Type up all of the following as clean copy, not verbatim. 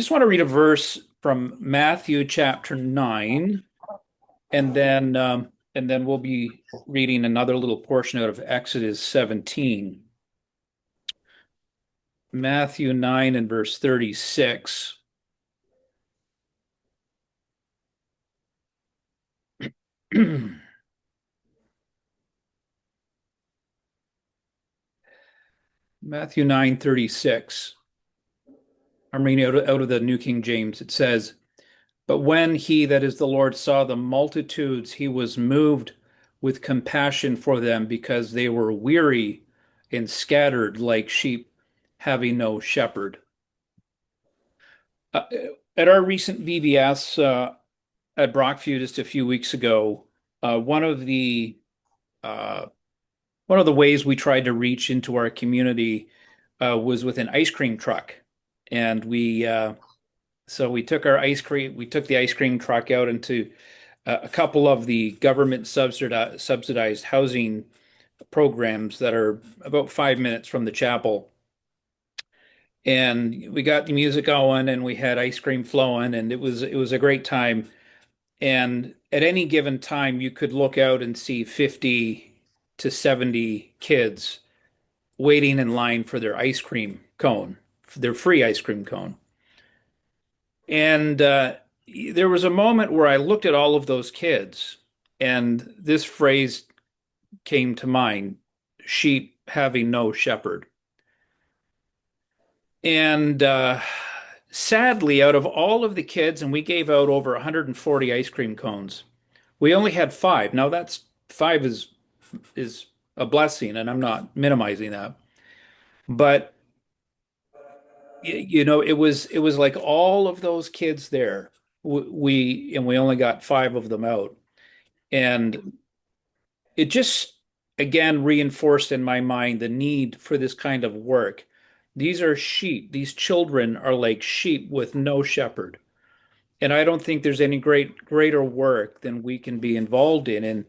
Just want to read a verse from Matthew chapter 9, and then we'll be reading another little portion out of Exodus 17. Matthew 9 and verse 36. Matthew 9:36. I'm reading out of the New King James. It says, "But when he, that is the Lord, saw the multitudes, he was moved with compassion for them because they were weary and scattered like sheep having no shepherd." Uh, at our recent VBS at Brockview just a few weeks ago, uh, one of the uh, one of the ways we tried to reach into our community was with an ice cream truck, and we took we took the ice cream truck out into a couple of the government subsidized housing programs that are about 5 minutes from the chapel. And we got the music going and we had ice cream flowing, and it was a great time. And at any given time you could look out and see 50 to 70 kids waiting in line for their ice cream cone, for their free ice cream cone. And there was a moment where I looked at all of those kids, and this phrase came to mind: sheep having no shepherd. And sadly, out of all of the kids, and we gave out over 140 ice cream cones, we only had five. Now that's five is a blessing, and I'm not minimizing that. But it was like all of those kids there. We only got five of them out, and it just again reinforced in my mind the need for this kind of work. These are sheep. These children are like sheep with no shepherd. And I don't think there's any greater work than we can be involved in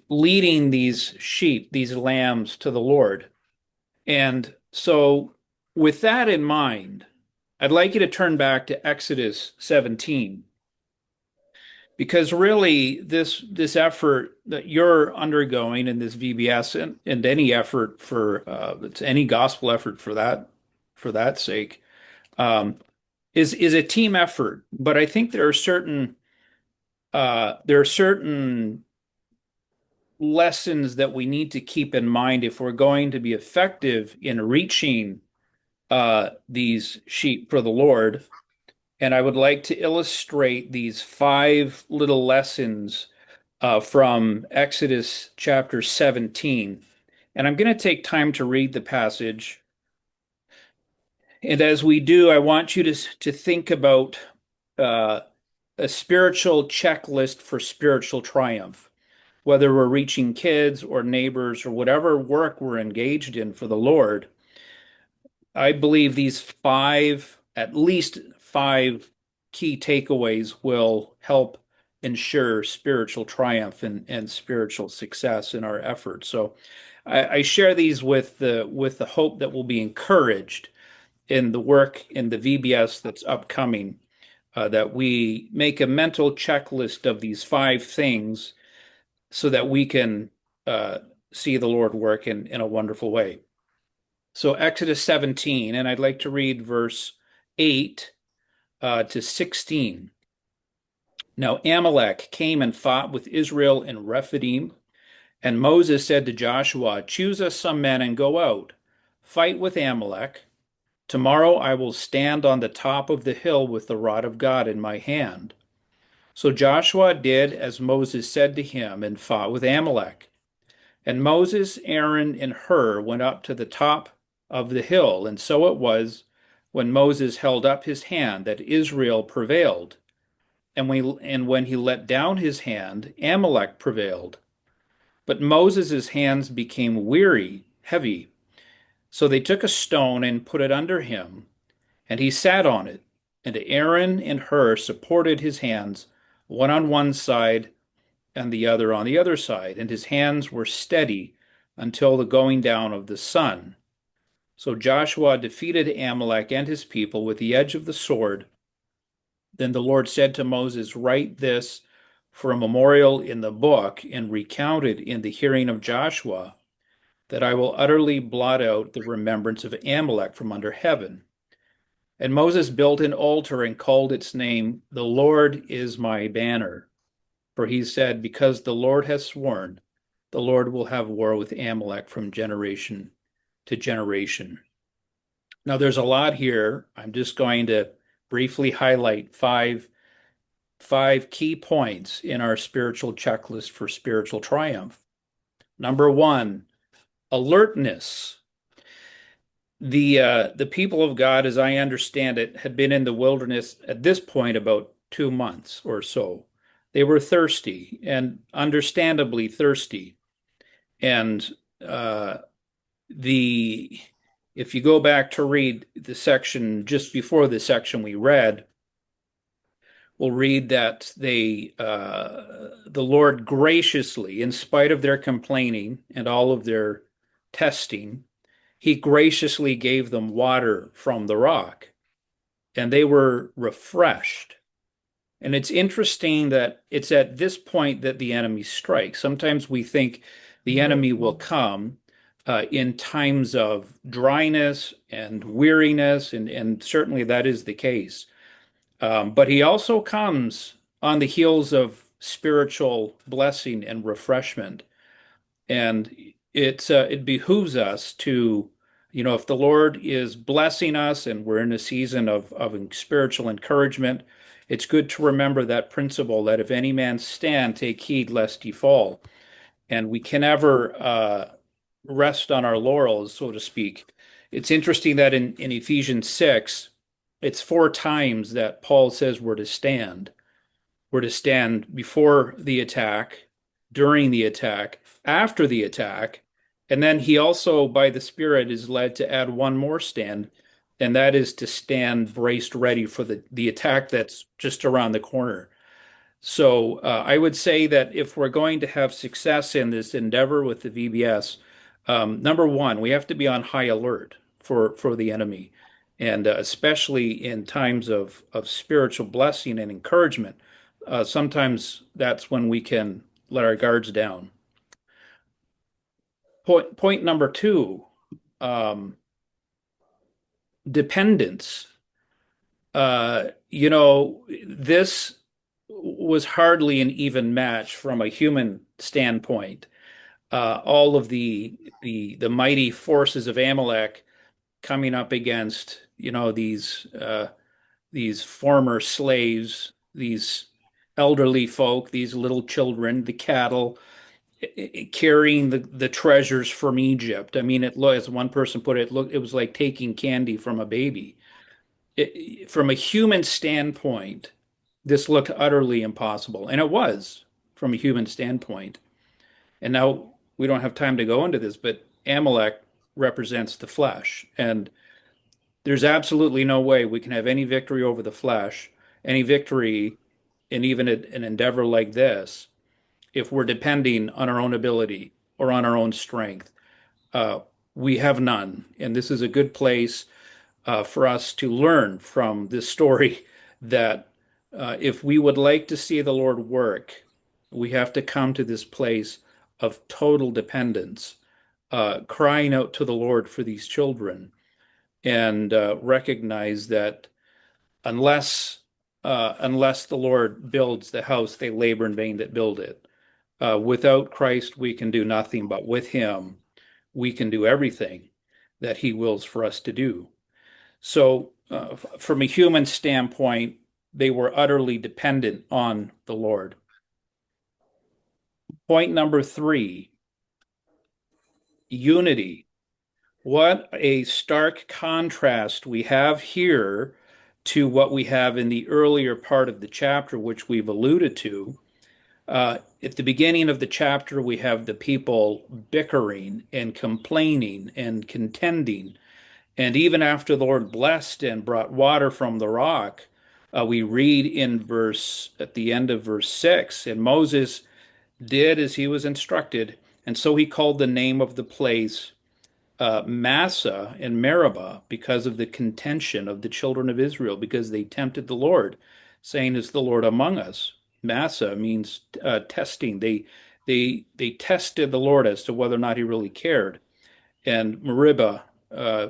leading these sheep, these lambs to the Lord. And so with that in mind, I'd like you to turn back to Exodus 17, because really this effort that you're undergoing in this VBS, and any effort for it's any gospel effort for that sake, um, is a team effort. But I think there are certain lessons that we need to keep in mind if we're going to be effective in reaching these sheep for the Lord. And I would like to illustrate these five little lessons from Exodus chapter 17. And I'm going to take time to read the passage. And as we do, I want you to think about uh, a spiritual checklist for spiritual triumph, whether we're reaching kids or neighbors or whatever work we're engaged in for the Lord. I believe these at least five key takeaways will help ensure spiritual triumph and spiritual success in our efforts. So I share these with the hope that we'll be encouraged in the work in the VBS that's upcoming, that we make a mental checklist of these five things so that we can uh, see the Lord work in a wonderful way. So Exodus 17, and I'd like to read verse 8 to 16. Now Amalek came and fought with Israel in Rephidim, and Moses said to Joshua, "Choose us some men and go out, fight with Amalek. Tomorrow I will stand on the top of the hill with the rod of God in my hand." So Joshua did as Moses said to him and fought with Amalek. And Moses, Aaron, and Hur went up to the top of the hill, and so it was when Moses held up his hand that Israel prevailed. And when he let down his hand, Amalek prevailed. But Moses' hands became heavy. So they took a stone and put it under him, and he sat on it. And Aaron and Hur supported his hands, one on one side and the other on the other side, and his hands were steady until the going down of the sun. So Joshua defeated Amalek and his people with the edge of the sword. Then the Lord said to Moses, "Write this for a memorial in the book and recount it in the hearing of Joshua, that I will utterly blot out the remembrance of Amalek from under heaven." And Moses built an altar and called its name, "The Lord is my banner." For he said, "Because the Lord has sworn, the Lord will have war with Amalek from generation to generation." Now, there's a lot here. I'm just going to briefly highlight five key points in our spiritual checklist for spiritual triumph. Number one, alertness. The people of God, as I understand it, had been in the wilderness at this point about 2 months or so. They were thirsty and understandably thirsty. And uh, the if you go back to read the section just before the section we read, we'll read that the Lord graciously, in spite of their complaining and all of their testing, he graciously gave them water from the rock, and they were refreshed. And it's interesting that it's at this point that the enemy strikes. Sometimes we think the enemy will come in times of dryness and weariness, and certainly that is the case. But he also comes on the heels of spiritual blessing and refreshment. And it behooves us to, if the Lord is blessing us and we're in a season of spiritual encouragement, it's good to remember that principle that if any man stand, take heed lest he fall. And we can never rest on our laurels, so to speak. It's interesting that in Ephesians 6, it's 4 times that Paul says we're to stand. We're to stand before the attack, during the attack, after the attack, and then he also, by the Spirit, is led to add one more stand, and that is to stand braced ready for the attack that's just around the corner. So I would say that if we're going to have success in this endeavor with the VBS, number one, we have to be on high alert for the enemy, and especially in times of spiritual blessing and encouragement. Sometimes that's when we can let our guards down. Point number two, um, dependence. This was hardly an even match from a human standpoint. All of the mighty forces of Amalek coming up against, these former slaves, these elderly folk, these little children, the cattle, carrying the treasures from Egypt. I mean, as one person put it, it was like taking candy from a baby. From a human standpoint, this looked utterly impossible, and it was from a human standpoint. And now we don't have time to go into this, but Amalek represents the flesh, and there's absolutely no way we can have any victory over the flesh, any victory in even an endeavor like this, if we're depending on our own ability or on our own strength. Uh, we have none. And this is a good place for us to learn from this story that if we would like to see the Lord work, we have to come to this place of total dependence, crying out to the Lord for these children, and recognize that unless unless the Lord builds the house, they labor in vain that build it. Without Christ, we can do nothing, but with Him, we can do everything that He wills for us to do. So, from a human standpoint, they were utterly dependent on the Lord. Point number three, unity. What a stark contrast we have here to what we have in the earlier part of the chapter, which we've alluded to. At the beginning of the chapter, we have the people bickering and complaining and contending. And even after the Lord blessed and brought water from the rock, we read at the end of verse 6, and Moses did as he was instructed, and so he called the name of the place Massa and Meribah because of the contention of the children of Israel, because they tempted the Lord, saying, "Is the Lord among us?" Massa means testing. They tested the Lord as to whether or not he really cared. And Meribah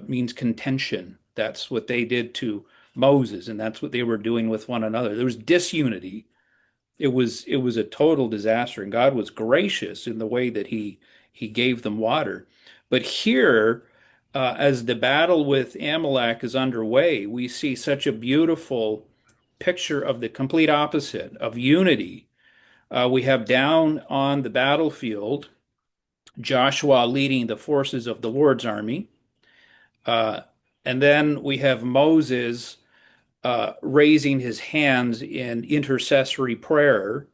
means contention. That's what they did to Moses, and that's what they were doing with one another. There was disunity. It was a total disaster, and God was gracious in the way that he gave them water. But here, as the battle with Amalek is underway, we see such a beautiful picture of the complete opposite of unity. We have down on the battlefield Joshua leading the forces of the Lord's army. Uh, and then we have Moses raising his hands in intercessory prayer.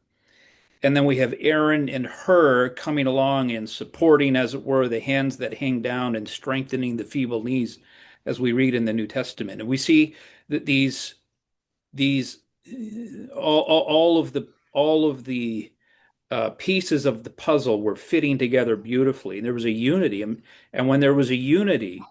And then we have Aaron and Hur coming along and supporting, as it were, the hands that hang down and strengthening the feeble knees, as we read in the New Testament. And we see that these all of the pieces of the puzzle were fitting together beautifully. And there was a unity, and when there was a unity,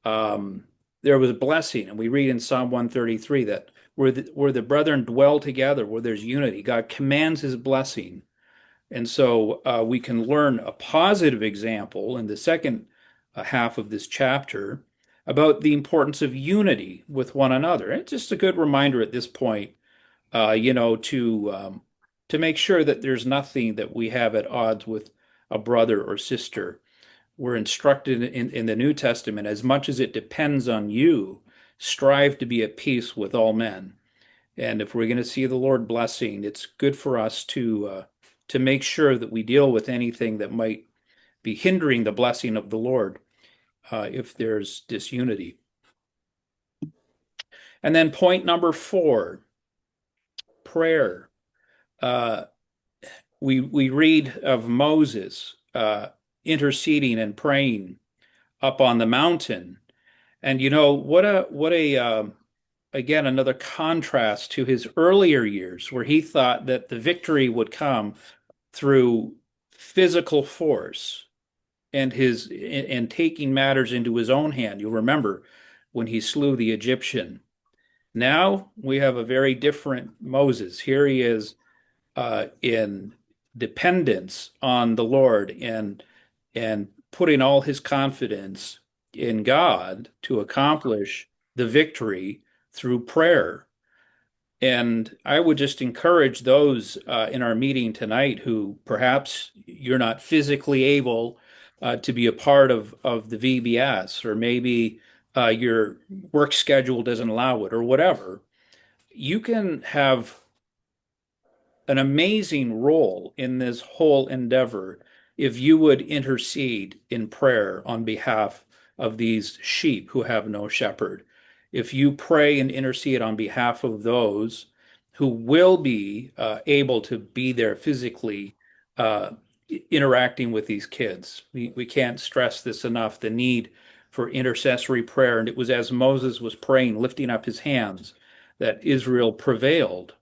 um, there was a blessing. And we read in Psalm 133 that where the brethren dwell together, where there's unity, God commands his blessing. And so we can learn a positive example in the second half of this chapter about the importance of unity with one another. And it's just a good reminder at this point, to make sure that there's nothing that we have at odds with a brother or sister. We're instructed in the New Testament, as much as it depends on you, strive to be at peace with all men. And if we're going to see the Lord blessing, it's good for us to make sure that we deal with anything that might be hindering the blessing of the Lord if there's disunity. And then point number 4, prayer. Uh, we read of Moses interceding and praying up on the mountain, and what a again another contrast to his earlier years, where he thought that the victory would come through physical force and taking matters into his own hand. You'll remember when he slew the Egyptian. Now we have a very different Moses. Here he is in dependence on the Lord and putting all his confidence in God to accomplish the victory through prayer. And I would just encourage those in our meeting tonight who perhaps you're not physically able to be a part of the VBS, or maybe your work schedule doesn't allow it, or whatever. You can have an amazing role in this whole endeavor if you would intercede in prayer on behalf of these sheep who have no shepherd. If you pray and intercede on behalf of those who will be able to be there physically uh, interacting with these kids. We can't stress this enough, the need for intercessory prayer. And it was as Moses was praying, lifting up his hands, that Israel prevailed.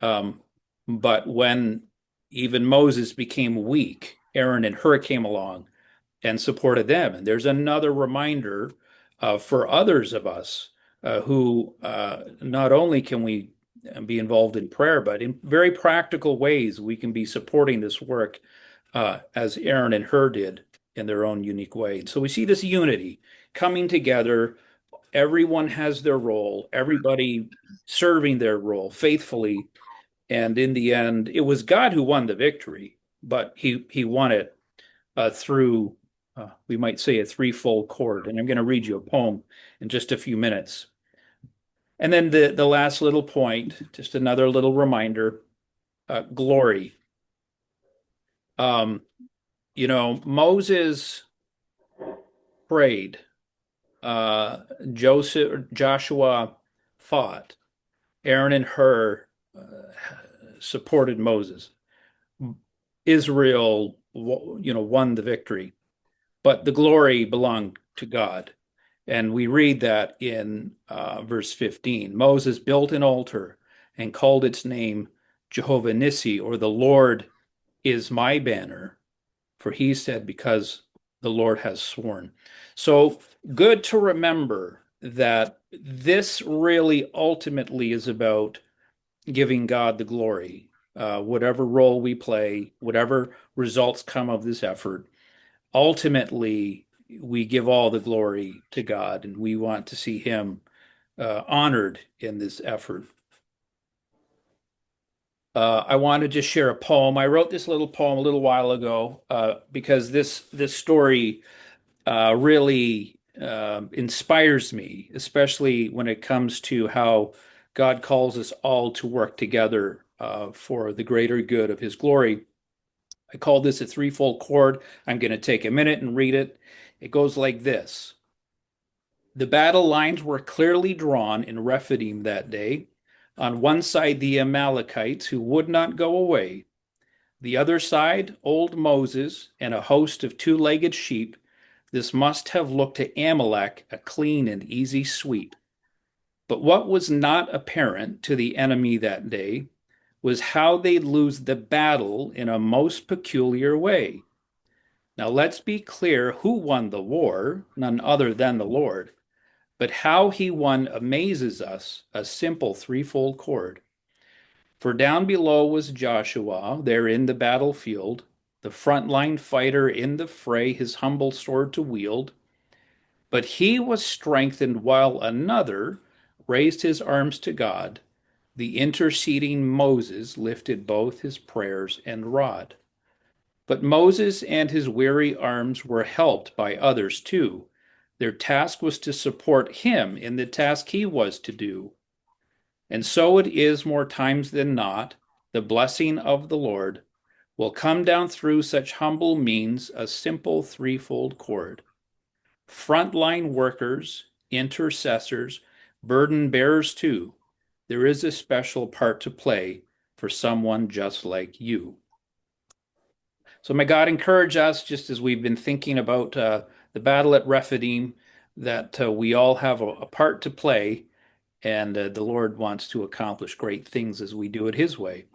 Um, but when even Moses became weak, Aaron and Hur came along and supported them. And there's another reminder for others of us who not only can we be involved in prayer, but in very practical ways we can be supporting this work as Aaron and Hur did in their own unique way. So we see this unity coming together. Everyone has their role, everybody serving their role faithfully, and in the end, it was God who won the victory, but he won it through, we might say, a threefold cord. And I'm going to read you a poem in just a few minutes. And then the last little point, just another little reminder, glory. Um, Moses prayed, Joshua fought, Aaron and Hur supported Moses. Israel, won the victory, but the glory belonged to God. And we read that in verse 15. Moses built an altar and called its name Jehovah Nissi, or the Lord is my banner. For he said, because the Lord has sworn. So good to remember that this really ultimately is about giving God the glory. Whatever role we play, whatever results come of this effort, ultimately we give all the glory to God, and we want to see Him honored in this effort. I want to just share a poem. I wrote this little poem a little while ago because this story really inspires me, especially when it comes to how God calls us all to work together for the greater good of His glory. I call this a threefold chord. I'm going to take a minute and read it. It goes like this. The battle lines were clearly drawn in Rephidim that day. On one side, the Amalekites who would not go away. The other side, old Moses and a host of two-legged sheep. This must have looked to Amalek a clean and easy sweep. But what was not apparent to the enemy that day was how they'd lose the battle in a most peculiar way. Now let's be clear who won the war, none other than the Lord. But how he won amazes us, a simple threefold chord. For down below was Joshua, there in the battlefield, the front-line fighter in the fray, his humble sword to wield. But he was strengthened while another raised his arms to God. The interceding Moses lifted both his prayers and rod. But Moses and his weary arms were helped by others too. Their task was to support him in the task he was to do. And so it is more times than not, the blessing of the Lord will come down through such humble means, a simple threefold chord. Frontline workers, intercessors, burden bearers too. There is a special part to play for someone just like you. So may God encourage us, just as we've been thinking about the battle at Rephidim, that we all have a part to play, and the Lord wants to accomplish great things as we do it His way.